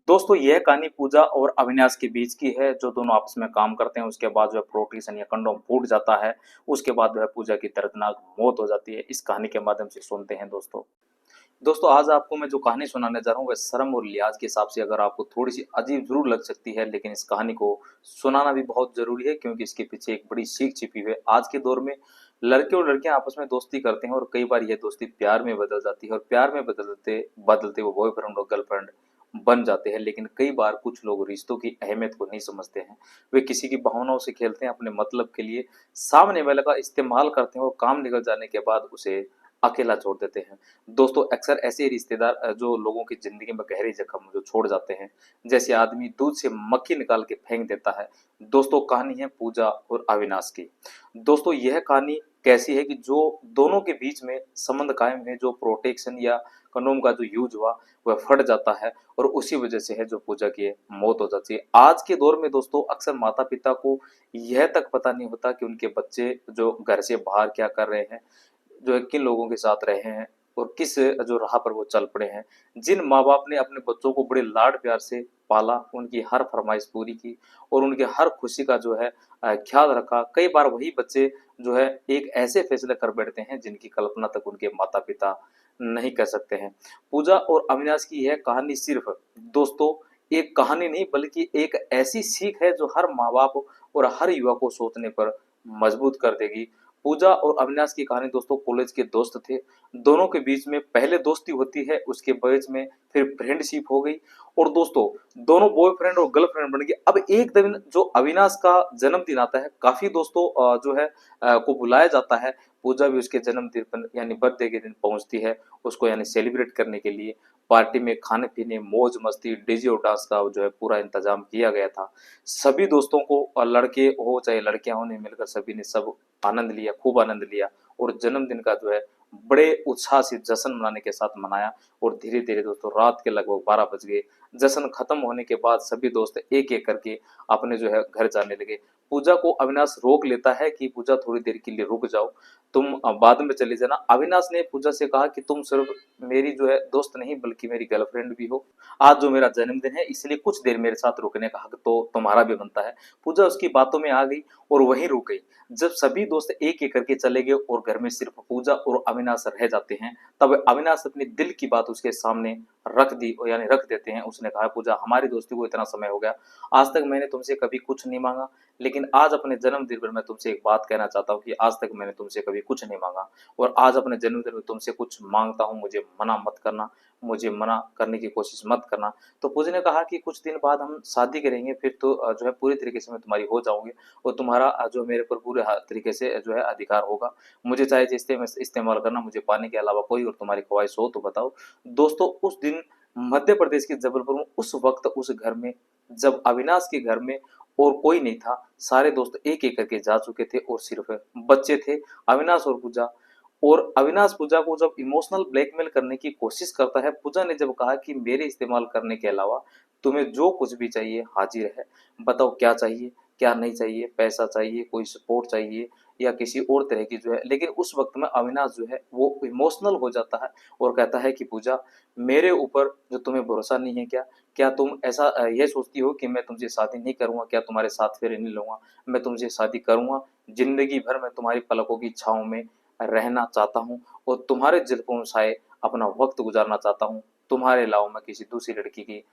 दोस्तों यह कहानी पूजा और अविनाश के बीच की है, जो दोनों आपस में काम करते हैं। उसके बाद जो है प्रोटेशन या कंडोम फूट जाता है। उसके बाद जो है पूजा की दर्दनाक मौत हो जाती है। इस कहानी के माध्यम से सुनते हैं दोस्तों। दोस्तों आज आपको मैं जो कहानी सुनाने जा रहा हूँ वह शर्म और लिहाज के हिसाब से अगर आपको थोड़ी सी अजीब जरूर लग सकती है, लेकिन इस कहानी को सुनाना भी बहुत जरूरी है, क्योंकि इसके पीछे एक बड़ी सीख छिपी हुई है। आज के दौर में लड़के और लड़कियां आपस में दोस्ती करते हैं और कई बार यह दोस्ती प्यार में बदल जाती है और प्यार में बदलते बदलते वो बॉयफ्रेंड और गर्लफ्रेंड बन जाते हैं। लेकिन कई बार कुछ लोग रिश्तों की अहमियत को नहीं समझते हैं। वे किसी की भावनाओं से खेलते हैं, अपने मतलब के लिए सामने वाले का इस्तेमाल करते हैं और काम निकल जाने के बाद उसे अकेला छोड़ देते हैं। दोस्तों अक्सर ऐसे रिश्तेदार जो लोगों की जिंदगी में गहरी जख्म जो छोड़ जाते हैं, जैसे आदमी दूध से मक्खी निकाल के फेंक देता है। दोस्तों कहानी है पूजा और अविनाश की। दोस्तों यह कहानी कैसी है कि जो दोनों के बीच में संबंध कायम है, जो प्रोटेक्शन या कंडोम का जो यूज हुआ वह फट जाता है और उसी वजह से है जो पूजा की मौत हो जाती है। आज के दौर में दोस्तों अक्सर माता पिता को यह तक पता नहीं होता कि उनके बच्चे जो घर से बाहर क्या कर रहे हैं, जो है किन लोगों के साथ रहे हैं और किस जो राह पर वो चल पड़े हैं। जिन माँ बाप ने अपने बच्चों को बड़े लाड प्यार से पाला, उनकी हर फरमाइश पूरी की और उनके हर खुशी का जो है ख्याल रखा, कई बार वही बच्चे जो है एक ऐसे फैसले कर बैठते हैं जिनकी कल्पना तक उनके माता पिता नहीं कर सकते हैं। पूजा और अविनाश की यह कहानी सिर्फ दोस्तों एक कहानी नहीं, बल्कि एक ऐसी सीख है जो हर माँ बाप और हर युवा को सोचने पर मजबूत कर देगी। पूजा और अविनाश की कहानी दोस्तों कॉलेज के दोस्त थे। दोनों के बीच में पहले दोस्ती होती है, उसके बीच में फिर फ्रेंडशिप हो गई और दोस्तों दोनों बॉयफ्रेंड और गर्लफ्रेंड बन गए। अब एक दिन जो अविनाश का जन्मदिन आता है, काफी दोस्तों जो है को बुलाया जाता है। पूजा भी उसके जन्मदिन पर यानी बर्थडे के दिन पहुंचती है, उसको यानी सेलिब्रेट करने के लिए। पार्टी में खाने पीने मौज मस्ती डीजे और डांस का जो है पूरा इंतजाम किया गया था। सभी दोस्तों को लड़के हो चाहे लड़कियां हो ने मिलकर सभी ने सब आनंद लिया, खूब आनंद लिया और जन्मदिन का जो है बड़े उत्साह से जश्न मनाने के साथ मनाया। और धीरे धीरे दोस्तों रात के लगभग 12 बज गए। जश्न खत्म होने के बाद सभी दोस्त एक एक करके अपने जो है घर जाने लगे। पूजा को अविनाश रोक लेता है कि पूजा थोड़ी देर के लिए रुक जाओ, तुम बाद में चले जाना। अविनाश ने पूजा से कहा कि तुम सिर्फ मेरी जो है दोस्त नहीं बल्कि मेरी गर्लफ्रेंड भी हो। आज जो मेरा जन्मदिन है इसलिए कुछ देर मेरे साथ रुकने का हक तो तुम्हारा भी बनता है। पूजा उसकी बातों में आ गई और वहीं रुक गई। जब सभी दोस्त एक एक करके चले गए और घर में सिर्फ पूजा और अविनाश रह जाते हैं, तब अविनाश अपने दिल की बात उसके सामने रख दी यानी रख देते हैं। उसने कहा पूजा हमारी दोस्ती को इतना समय हो गया, आज तक मैंने तुमसे कभी कुछ नहीं मांगा, लेकिन आज अपने जन्मदिन पर मैं तुमसे एक बात कहना चाहता हूँ कि आज तक मैंने तुमसे कभी कुछ नहीं मांगा और आज अपने जन्मदिन में तुमसे कुछ मांगता हूँ, मुझे मना मत करना, मुझे मना करने की कोशिश मत करना। तो पूजा ने कहा कि कुछ दिन बाद हम शादी करेंगे, फिर तो जो है पूरी तरीके से मैं तुम्हारी हो जाऊंगी और तुम्हारा जो मेरे पर पूरे तरीके से जो है अधिकार होगा। मुझे चाहे जिससे इस्तेमाल करना, मुझे पाने के अलावा कोई और तुम्हारी ख्वाहिश हो तो बताओ। दोस्तों उस दिन मध्य प्रदेश के जबलपुर में उस वक्त उस घर में जब अविनाश के घर में और कोई नहीं था, सारे दोस्त एक एक करके जा चुके थे और सिर्फ बच्चे थे अविनाश और पूजा। और अविनाश पूजा को जब इमोशनल ब्लैकमेल करने की कोशिश करता है, पूजा ने जब कहा कि मेरे इस्तेमाल करने के अलावा तुम्हें जो कुछ भी चाहिए हाजिर है, बताओ क्या चाहिए क्या नहीं चाहिए, पैसा चाहिए, कोई सपोर्ट चाहिए या किसी और तरह की जो है। लेकिन उस वक्त में अविनाश जो है वो इमोशनल हो जाता है और कहता है कि पूजा मेरे ऊपर जो तुम्हें भरोसा नहीं है क्या, क्या तुम ऐसा ये सोचती हो कि मैं तुमसे शादी नहीं करूंगा, क्या तुम्हारे साथ फेरे नहीं लूंगा? मैं तुमसे शादी करूंगा, जिंदगी भर मैं तुम्हारी पलकों की छांव में रहना चाहता हूँ और तुम्हारे जुल्फों में साए अपना वक्त गुजारना चाहता हूँ। तुम्हारे अलावा मैं किसी दूसरी लड़की की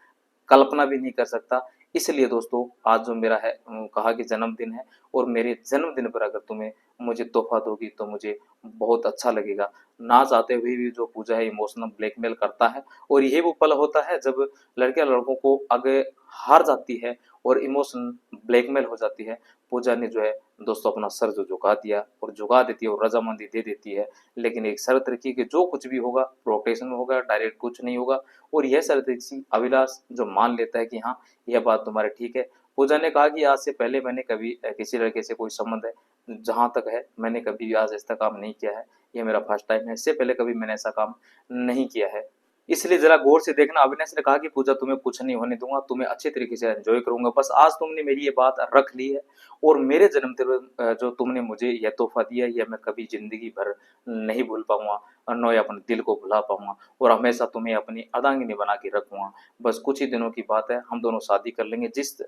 कल्पना भी नहीं कर सकता। इसलिए दोस्तों आज जो मेरा है कहा कि जन्मदिन है और मेरे जन्मदिन पर अगर तुम्हें मुझे तोहफा दोगी तो मुझे बहुत अच्छा लगेगा। ना चाहते हुए भी जो पूजा है इमोशनल ब्लैकमेल करता है और यही वो पल होता है जब लड़कियां लड़कों को आगे हार जाती है और इमोशनल ब्लैकमेल हो जाती है। पूजा ने जो है दोस्तों अपना सर जो झुका दिया और झुका देती है और रजामंदी दे देती है, लेकिन एक शर्त रखी कि जो कुछ भी होगा प्रोटेक्शन में होगा, डायरेक्ट कुछ नहीं होगा। और यह शर्त थी अविनाश जो मान लेता है कि हाँ यह बात तुम्हारी ठीक है। पूजा ने कहा कि आज से पहले मैंने कभी किसी लड़के से कोई संबंध है जहां तक है मैंने कभी आज ऐसा काम नहीं किया है, यह मेरा फर्स्ट टाइम है, इससे पहले कभी मैंने ऐसा काम नहीं किया है। इसलिए जरा गौर से देखना। अविनाश ने कहा कि पूजा तुम्हें कुछ नहीं होने दूंगा, तुम्हें अच्छे तरीके से एंजॉय करूंगा, बस आज तुमने मेरी ये बात रख ली है और मेरे जन्मदिन पर जो तुमने मुझे यह तोहफा दिया है, यह मैं कभी जिंदगी भर नहीं भूल पाऊंगा और न ही अपने दिल को भुला पाऊंगा और हमेशा तुम्हें अपनी अर्धांगिनी बना के रखूंगा। बस कुछ ही दिनों की बात है, हम दोनों शादी कर लेंगे। जिस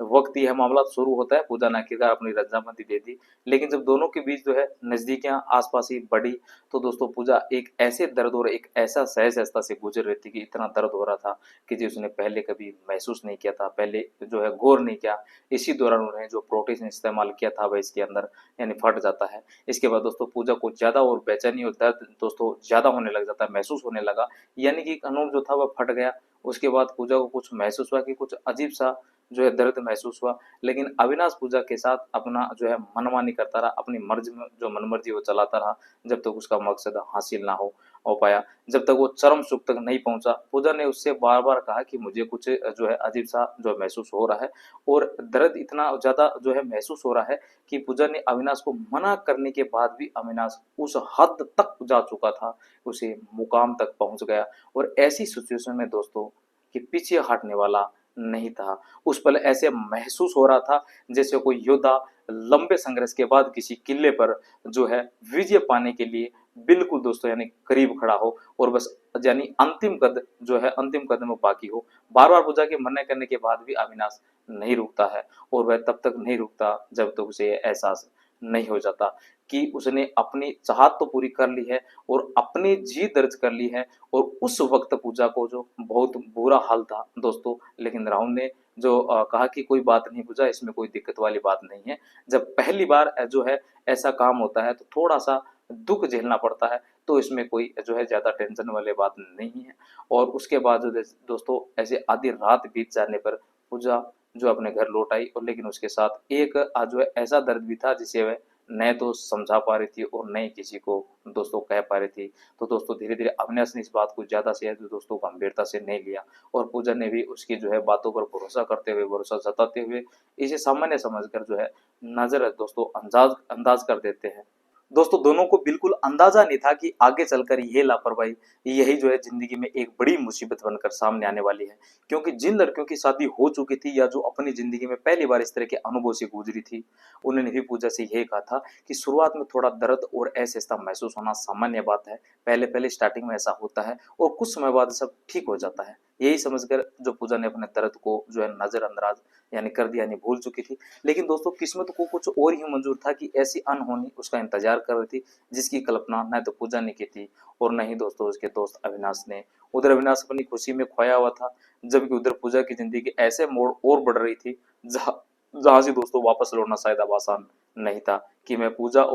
वक्त यह मामला शुरू होता है, पूजा ने आखिरकार अपनी रजामंदी दे दी। लेकिन जब दोनों के बीच जो है नजदीकियां आसपास ही बढ़ी, तो दोस्तों पूजा एक ऐसे दर्द और एक ऐसा सहजता से गुजर रही थी कि इतना दर्द हो रहा था कि जो उसने पहले कभी महसूस नहीं किया था, पहले जो है गौर नहीं किया। इसी दौरान उन्होंने जो प्रोटीन इस्तेमाल किया था वह इसके अंदर यानी फट जाता है। इसके बाद दोस्तों पूजा को ज्यादा और बेचैनी और दर्द दोस्तों ज्यादा होने लग जाता है, महसूस होने लगा, यानी कि अनूप जो था वह फट गया। उसके बाद पूजा को कुछ महसूस हुआ कि कुछ अजीब सा जो है दर्द महसूस हुआ। लेकिन अविनाश पूजा के साथ अपना जो है मनमानी करता रहा, अपनी मर्जी में जो मनमर्जी वो चलाता रहा, जब तक उसका मकसद हासिल ना हो पाया। जब तक वो चरम सुख तक नहीं पहुंचा, पूजा ने उससे बार बार कहा कि मुझे कुछ जो है अजीब सा जो महसूस हो रहा है और दर्द इतना ज्यादा जो है महसूस हो रहा है कि पूजा ने अविनाश को मना करने के बाद भी अविनाश उस हद तक जा चुका था, उसे मुकाम तक पहुंच गया। और ऐसी सिचुएशन में दोस्तों कि पीछे हटने वाला नहीं था। उस पल ऐसे महसूस हो रहा था जैसे कोई योद्धा लंबे संघर्ष के बाद किसी किले पर जो है विजय पाने के लिए बिल्कुल दोस्तों यानी करीब खड़ा हो और बस यानी अंतिम कद जो है अंतिम कदम में बाकी हो। बार बार पूजा के मना करने के बाद भी अविनाश नहीं रुकता है और वह तब तक नहीं रुकता जब तक उसे एहसास नहीं हो जाता कि उसने अपनी चाहत तो पूरी कर ली है और अपनी जीत दर्ज कर ली है। और उस वक्त पूजा को जो बहुत बुरा हाल था दोस्तों, लेकिन राहुल ने जो कहा कि कोई बात नहीं पूजा, इसमें कोई दिक्कत वाली बात नहीं है। जब पहली बार जो है ऐसा काम होता है तो थोड़ा सा दुख झेलना पड़ता है, तो इसमें कोई जो है ज्यादा टेंशन वाली बात नहीं है। और उसके बाद जो दोस्तों ऐसे आधी रात बीत जाने पर पूजा जो अपने घर लौट आई, और लेकिन उसके साथ एक जो है ऐसा दर्द भी था जिसे वह न तो समझा पा रही थी और न ही किसी को दोस्तों कह पा रही थी। तो दोस्तों धीरे धीरे अविनाश ने इस बात को ज्यादा से ज्यादा दोस्तों गंभीरता से नहीं लिया और पूजा ने भी उसकी जो है बातों पर भरोसा करते हुए, भरोसा जताते हुए इसे सामान्य समझकर जो है नजर दोस्तों अंदाज अंदाज कर देते हैं। दोस्तों दोनों को बिल्कुल अंदाजा नहीं था कि आगे चलकर ये लापरवाही यही जो है जिंदगी में एक बड़ी मुसीबत बनकर सामने आने वाली है। क्योंकि जिन लड़कियों की शादी हो चुकी थी या जो अपनी जिंदगी में पहली बार इस तरह के अनुभव से गुजरी थी, उन्होंने भी पूजा से यही कहा था कि शुरुआत में थोड़ा दर्द और असहजता महसूस होना सामान्य बात है, पहले पहले स्टार्टिंग में ऐसा होता है और कुछ समय बाद सब ठीक हो जाता है। यही समझकर जो पूजा ने अपने दर्द को जो है नजरअंदाज यानी कर दिया, यानी भूल चुकी थी। लेकिन दोस्तों किस्मत को कुछ और ही मंजूर था कि ऐसी अनहोनी उसका इंतजार कर रही थी जिसकी कल्पना न तो पूजा ने की थी और न ही दोस्तों उसके दोस्त अविनाश ने। उधर अविनाश अपनी खुशी में खोया हुआ था, जबकि उधर पूजा की जिंदगी ऐसे मोड़ और बढ़ रही थी जहां जहां से दोस्तों वापस लौटना शायद अब आसान नहीं था। कि मैं पूजा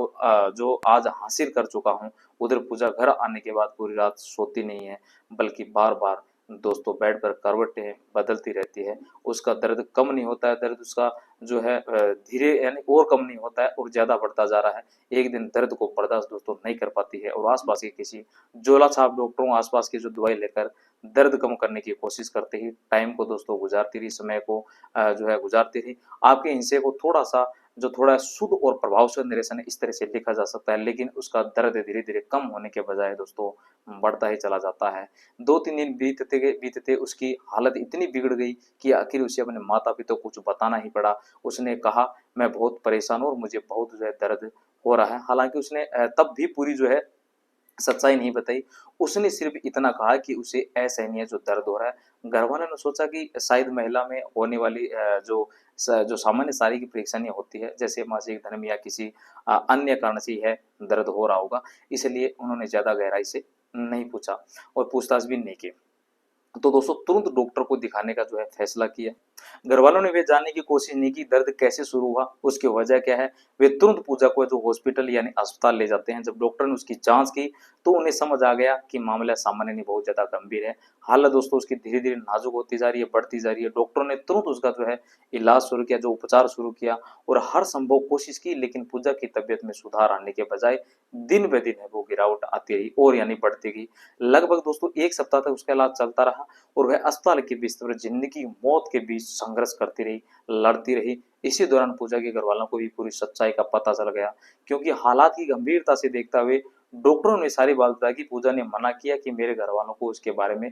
जो आज हासिल कर चुका हूँ, उधर पूजा घर आने के बाद पूरी रात सोती नहीं है, बल्कि बार बार दोस्तों बेड पर करवटें बदलती रहती है। उसका दर्द कम नहीं होता है, दर्द उसका जो है धीरे यानी और कम नहीं होता है और ज्यादा बढ़ता जा रहा है। एक दिन दर्द को बर्दाश्त दोस्तों नहीं कर पाती है और आसपास के किसी जोला छाप डॉक्टरों आसपास की जो दवाई लेकर दर्द कम करने की कोशिश करते ही टाइम को दोस्तों गुजारती रही, समय को जो है गुजारती रही। आपके हिस्से को थोड़ा सा जो थोड़ा शुद्ध और प्रभावशाली निरेशन है इस तरह से लिखा जा सकता है, लेकिन उसका दर्द धीरे धीरे कम होने के बजाय दोस्तों बढ़ता ही चला जाता है। 2-3 दिन बीतते उसकी हालत इतनी बिगड़ गई कि आखिर उसे अपने माता पिता को कुछ बताना ही पड़ा। उसने कहा मैं बहुत परेशान हूँ और मुझे बहुत जो है दर्द हो रहा है। हालांकि उसने तब भी पूरी जो है सच्चाई नहीं बताई। उसने सिर्फ इतना कहा कि उसे असहनीय जो दर्द हो रहा है। घरवालों ने सोचा कि शायद महिला में होने वाली जो सामान्य शारीरिक परेशानियां होती है, जैसे मासिक धर्म या किसी अन्य कारण से यह दर्द हो रहा होगा, इसलिए उन्होंने ज्यादा गहराई से नहीं पूछा और पूछताछ भी नहीं की। तो दोस्तों तुरंत डॉक्टर को दिखाने का जो है फैसला किया। घर वालों ने वे जानने की कोशिश नहीं की दर्द कैसे शुरू हुआ, उसकी वजह क्या है। वे तुरंत पूजा को जो हॉस्पिटल यानी अस्पताल ले जाते हैं। जब डॉक्टर ने उसकी जांच की तो उन्हें समझ आ गया कि मामला सामान्य नहीं, बहुत ज्यादा गंभीर है। हालत दोस्तों उसकी धीरे धीरे नाजुक होती जा रही है, बढ़ती जा रही है। डॉक्टरों ने तुरंत उसका जो है इलाज शुरू किया, जो उपचार शुरू किया और हर संभव कोशिश की, लेकिन पूजा की तबियत में सुधार आने के बजाय दिन ब दिन है वो गिरावट आती रही और यानी बढ़ती गई। लगभग दोस्तों 1 सप्ताह तक उसका इलाज चलता रहा और वह अस्पताल के बिस्तर पर जिंदगी मौत के बीच संघर्ष करती रही, लड़ती रही। इसी दौरान पूजा के घर वालों को भी पूरी सच्चाई का पता चल गया, क्योंकि हालात की गंभीरता से देखते हुए डॉक्टरों ने सारी बात बताई कि पूजा ने मना किया कि मेरे घर वालों को उसके बारे में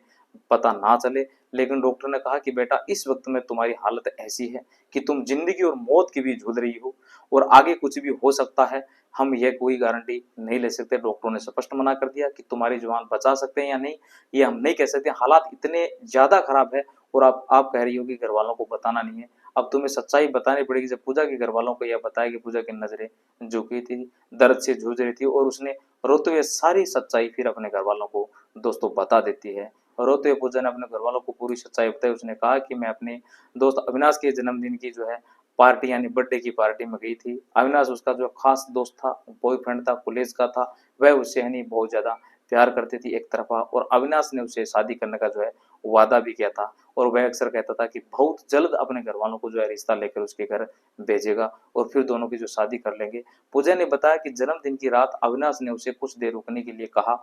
पता ना चले, लेकिन डॉक्टर ने कहा कि बेटा इस वक्त में तुम्हारी हालत ऐसी है कि तुम जिंदगी और मौत के बीच जूझ रही हो और आगे कुछ भी हो सकता है, हम यह कोई गारंटी नहीं ले सकते। डॉक्टरों ने स्पष्ट मना कर दिया कि तुम्हारी जान बचा सकते हैं या नहीं ये हम नहीं कह सकते, हालात इतने ज्यादा खराब है और आप कह रही हो कि घर वालों को बताना नहीं है। अब तुम्हें सच्चाई बतानी पड़ेगी। जब पूजा के घर वालों को यह बताया कि पूजा की नजरें झुकी थी, दर्द से जूझ रही थी और उसने रोते हुए सारी सच्चाई फिर अपने घर वालों को दोस्तों बता देती है। रोते हुए पूजा ने अपने घर वालों को पूरी सच्चाई बताई। उसने कहा कि मैं अपने दोस्त अविनाश के जन्मदिन की जो है पार्टी यानी बर्थडे की पार्टी में गई थी। अविनाश उसका जो खास दोस्त था, बॉयफ्रेंड था, कॉलेज का था, वह उससे है नहीं बहुत ज्यादा प्यार करती थी एक तरफा, और अविनाश ने उसे शादी करने का जो है वादा भी किया था और वह अक्सर कहता था कि बहुत जल्द अपने घर वालों को जो है रिश्ता लेकर उसके घर भेजेगा और फिर दोनों की जो शादी कर लेंगे। पूजा ने बताया कि जन्मदिन की रात अविनाश ने उसे कुछ देर रुकने के लिए कहा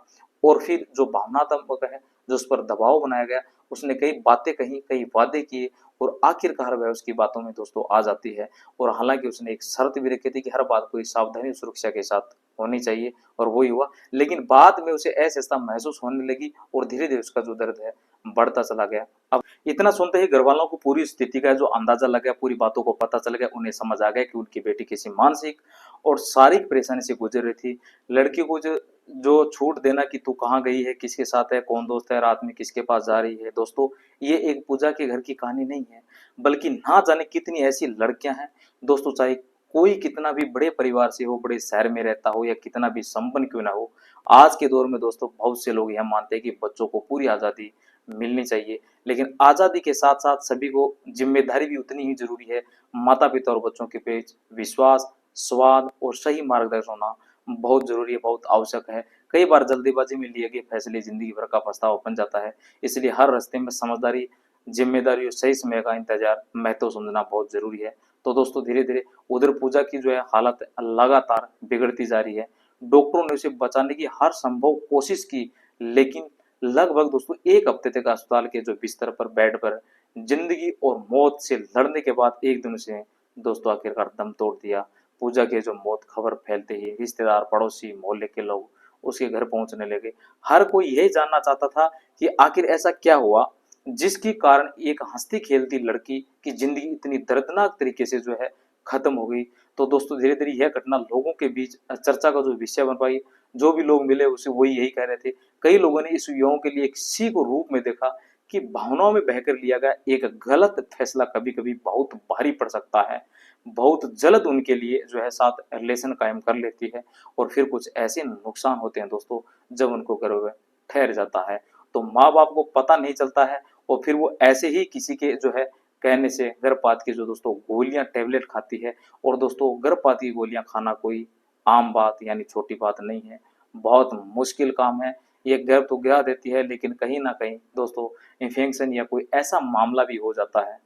और फिर जो भावनात्मक है, जो उस पर दबाव बनाया गया, उसने कई बातें कही, कई वादे किए और आखिरकार वह उसकी बातों में दोस्तों आ जाती है। और हालांकि उसने एक शर्त भी रखी थी कि हर बात को सावधानी और सुरक्षा के साथ होनी चाहिए और वही हुआ, लेकिन बाद में उसे असहजता महसूस होने लगी और धीरे धीरे उसका जो दर्द है बढ़ता चला गया। अब इतना सुनते ही घर वालों को पूरी स्थिति का जो अंदाजा लग गया, पूरी बातों को पता चल गया, उन्हें समझ आ गया कि उनकी बेटी किसी मानसिक और शारीरिक परेशानी से गुजर रही थी। लड़की को जो छूट देना कि तू कहाँ गई है, किसके साथ है, कौन दोस्त है, रात में किसके पास जा रही है, दोस्तों ये एक पूजा के घर की कहानी नहीं है, बल्कि ना जाने कितनी ऐसी लड़कियां हैं दोस्तों, चाहे कोई कितना भी बड़े परिवार से हो, बड़े शहर में रहता हो या कितना भी संपन्न क्यों ना हो, आज के दौर में दोस्तों बहुत से लोग यह मानते हैं कि बच्चों को पूरी आजादी मिलनी चाहिए, लेकिन आजादी के साथ साथ सभी को जिम्मेदारी भी उतनी ही जरूरी है। माता पिता और बच्चों के बीच विश्वास, स्वाद और सही मार्गदर्शन होना बहुत जरूरी है, बहुत आवश्यक है। कई बार जल्दीबाजी में लिए गए फैसले जिंदगी भर का पछतावा बन जाता है, इसलिए हर रास्ते में समझदारी, जिम्मेदारी और सही समय का इंतजार महत्व समझना बहुत जरूरी है। तो दोस्तों धीरे धीरे उधर पूजा की जो है हालत लगातार बिगड़ती जा रही है। डॉक्टरों ने उसे बचाने की हर संभव कोशिश की, लेकिन लगभग दोस्तों एक हफ्ते तक अस्पताल के जो बिस्तर पर, बेड पर जिंदगी और मौत से लड़ने के बाद एक दिन उसे दोस्तों आखिरकार दम तोड़ दिया। पूजा के जो मौत खबर फैलते ही रिश्तेदार, पड़ोसी, मोहल्ले के लोग उसके घर पहुंचने लगे। हर कोई यही जानना चाहता था कि आखिर ऐसा क्या हुआ जिसके कारण एक हंसती खेलती लड़की की जिंदगी इतनी दर्दनाक तरीके से जो है खत्म हो गई। तो दोस्तों धीरे धीरे यह घटना लोगों के बीच चर्चा का जो विषय बन पाई। जो भी लोग मिले उसे वही यही कह रहे थे। कई लोगों ने इस युवाओं के लिए एक सीख को रूप में देखा कि भावनाओं में बहकर लिया गया एक गलत फैसला कभी कभी बहुत भारी पड़ सकता है, बहुत जल्द उनके लिए जो है साथ रिलेशन कायम कर लेती है और फिर कुछ ऐसे नुकसान होते हैं दोस्तों जब उनको गर्भ ठहर जाता है। तो माँ बाप को पता नहीं चलता है और फिर वो ऐसे ही किसी के जो है कहने से गर्भपात की जो दोस्तों गोलियां, टैबलेट खाती है। और दोस्तों गर्भपात की गोलियां खाना कोई आम बात यानी छोटी बात नहीं है, बहुत मुश्किल काम है। ये गर्भ तो गिरा देती है, लेकिन कहीं ना कहीं दोस्तों इन्फेक्शन या कोई ऐसा मामला भी हो जाता है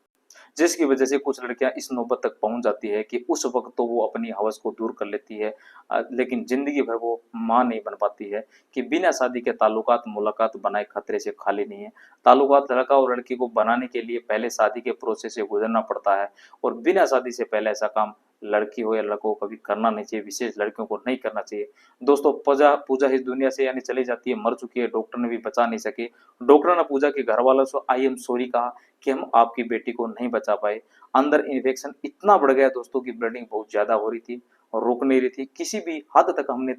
जिसकी वजह से कुछ लड़कियां इस नौबत तक पहुंच जाती है कि उस वक्त तो वो अपनी हवस को दूर कर लेती है, लेकिन जिंदगी भर वो मां नहीं बन पाती है। कि बिना शादी के ताल्लुकात, मुलाकात बनाए खतरे से खाली नहीं है। ताल्लुकात लड़का और लड़की को बनाने के लिए पहले शादी के प्रोसेस से गुजरना पड़ता है और बिना शादी से पहले ऐसा काम लड़की हो या लड़को को कभी करना नहीं चाहिए, विशेष लड़कियों को नहीं करना चाहिए। दोस्तों पूजा पूजा इस दुनिया से यानी चली जाती है, मर चुकी है, डॉक्टर ने भी बचा नहीं सके। डॉक्टर ने पूजा के घर वालों से आई एम सॉरी कहा कि हम आपकी बेटी को नहीं बचा पाए। अंदर इन्फेक्शन इतना बढ़ गया दोस्तों की ब्लीडिंग बहुत ज्यादा हो रही थी और रुक नहीं रही थी। किसी भी हद तक हमने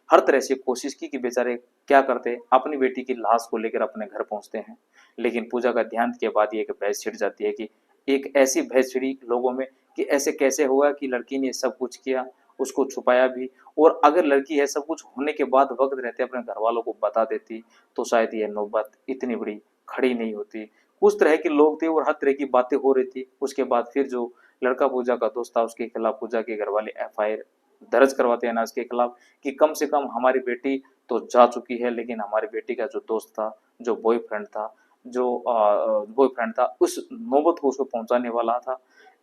हर तरह से कोशिश की कि बेचारे क्या करते, अपनी बेटी की लाश को लेकर अपने घर पहुंचते हैं, लेकिन पूजा का ध्यान के बाद ये एक बहस छिड़ जाती है कि एक ऐसी बहस छिड़ी लोगों में कि ऐसे कैसे हुआ कि लड़की ने सब कुछ किया, उसको छुपाया भी, और अगर लड़की है सब कुछ होने के बाद वक्त रहते अपने घर वालों को बता देती तो शायद ये नौबत इतनी बड़ी खड़ी नहीं होती। उस तरह के लोग थे और हर तरह की बातें हो रही थी। उसके बाद फिर जो लड़का पूजा का दोस्त था उसके खिलाफ पूजा के घर वाले एफआईआर दर्ज करवाते हैं ना उसके खिलाफ कि कम से कम हमारी बेटी तो जा चुकी है, लेकिन हमारी बेटी का जो दोस्त था, जो बॉयफ्रेंड था, उस नौबत को उसको पहुंचाने वाला था,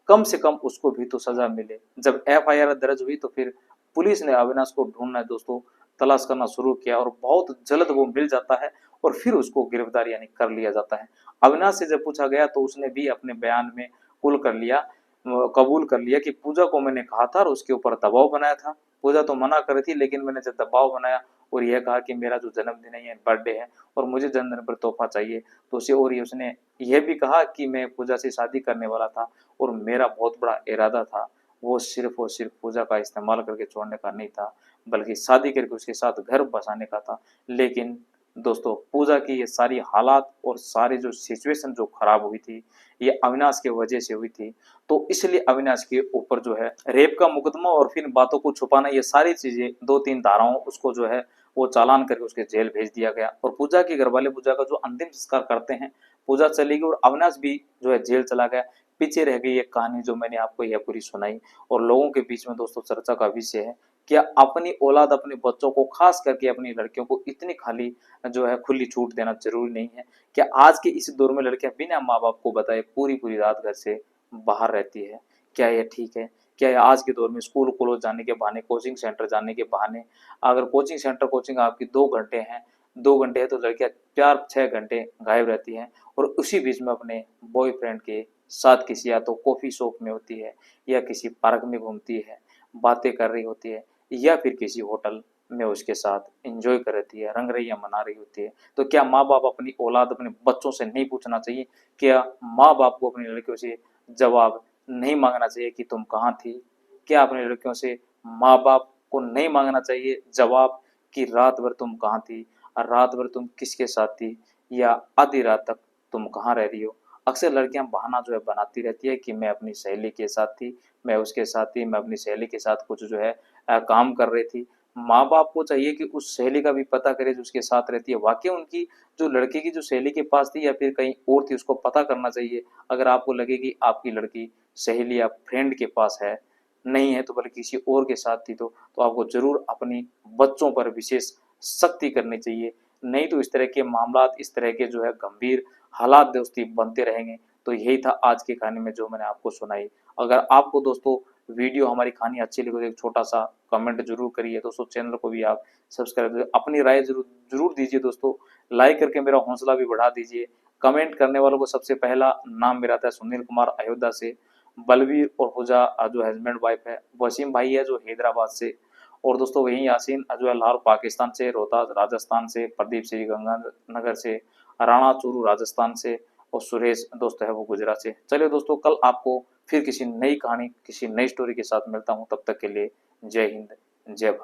कम से कम उसको भी तो सजा मिले। जब एफआईआर दर्ज हुई तो फिर पुलिस ने अविनाश को ढूंढना दोस्तों तलाश करना शुरू किया और बहुत जल्द वो मिल जाता है और फिर उसको गिरफ्तार यानी कर लिया जाता है। अविनाश से जब पूछा गया तो उसने भी अपने बयान में कबूल कर लिया कि पूजा को मैंने कहा था और उसके ऊपर दबाव बनाया था। पूजा तो मना कर रही थी, लेकिन मैंने जब दबाव बनाया और यह कहा कि मेरा जो जन्मदिन है, ये बर्थडे है और मुझे जन्मदिन पर तोहफा चाहिए, तो उसे और ये उसने यह भी कहा कि मैं पूजा से शादी करने वाला था और मेरा बहुत बड़ा इरादा था, वो सिर्फ और सिर्फ पूजा का इस्तेमाल करके छोड़ने का नहीं था, बल्कि शादी करके उसके साथ घर बसाने का था। लेकिन दोस्तों, पूजा की ये सारी हालात और सारी जो सिचुएशन जो खराब हुई थी, ये अविनाश की वजह से हुई थी। तो इसलिए अविनाश के ऊपर जो है रेप का मुकदमा और फिर बातों को छुपाना, ये सारी चीजें 2-3 धाराओं उसको जो है वो चालान करके उसके जेल भेज दिया गया। और पूजा के घर वाले पूजा का जो अंतिम संस्कार करते हैं, पूजा चली गई और अविनाश भी जो है जेल चला गया। पीछे रह गई एक कहानी जो मैंने आपको यह पूरी सुनाई और लोगों के बीच में दोस्तों चर्चा का विषय है, क्या अपनी औलाद, अपने बच्चों को, खास करके अपनी लड़कियों को इतनी खाली जो है खुली छूट देना जरूरी नहीं है? क्या आज के इस दौर में लड़कियां बिना माँ बाप को बताए पूरी रात घर से बाहर रहती है? क्या यह ठीक है? क्या यह आज के दौर में स्कूल कॉलेज जाने के बहाने, कोचिंग सेंटर जाने के बहाने, अगर कोचिंग सेंटर कोचिंग आपकी 2 घंटे हैं, 2 घंटे है तो लड़कियां 4-6 घंटे गायब रहती हैं और उसी बीच में अपने बॉयफ्रेंड के साथ किसी या तो कॉफी शॉप में होती है या किसी पार्क में घूमती है, बातें कर रही होती है या फिर किसी होटल में उसके साथ एंजॉय कर रही है, रंगरैया मना रही होती है। तो क्या माँ बाप अपनी औलाद, अपने बच्चों से नहीं पूछना चाहिए? क्या माँ बाप को अपनी लड़कियों से जवाब नहीं मांगना चाहिए कि तुम कहाँ थी? क्या अपनी लड़कियों से माँ बाप को नहीं मांगना चाहिए जवाब कि रात भर तुम कहाँ थी और रात भर तुम किसके साथ थी या आधी रात तक तुम कहाँ रह रही हो? अक्सर लड़कियां बहाना जो है बनाती रहती है कि मैं अपनी सहेली के साथ थी, मैं उसके साथ थी, मैं अपनी सहेली के साथ कुछ जो है काम कर रही थी। माँ बाप को चाहिए कि उस सहेली का भी पता करे जो उसके साथ रहती है, वाकई उनकी जो लड़के की जो सहेली के पास थी या फिर कहीं और थी, उसको पता करना चाहिए। अगर आपको लगे कि आपकी लड़की सहेली या फ्रेंड के पास है, नहीं है तो बल्कि किसी और के साथ थी, तो आपको जरूर अपनी बच्चों पर विशेष सख्ती करनी चाहिए। नहीं तो इस तरह के मामलात, इस तरह के जो है गंभीर हालात दोस्ती बनते रहेंगे। तो यही था आज की कहानी में जो मैंने आपको सुनाई। अगर आपको दोस्तों वीडियो, हमारी कहानी अच्छी लगी तो एक छोटा सा कमेंट जरूर करिए दोस्तों, चैनल को भी आप सब्सक्राइब करिए, अपनी राय जरूर जरूर दीजिए दोस्तों, लाइक करके मेरा हौसला भी बढ़ा दीजिए। कमेंट करने वालों को सबसे पहला नाम मेरा आता है सुनील कुमार अयोध्या से, बलवीर और पूजा जो हस्बैंड वाइफ है, वसीम भाई है जो हैदराबाद से, और दोस्तों वहीं यासीन जो है लाहौर पाकिस्तान से, रोहतास राजस्थान से, प्रदीप श्री गंगानगर से, राणा चूरू राजस्थान से और सुरेश दोस्त है वो गुजरात से। चलिए दोस्तों, कल आपको फिर किसी नई कहानी, किसी नई स्टोरी के साथ मिलता हूँ। तब तक के लिए जय हिंद, जय भारत।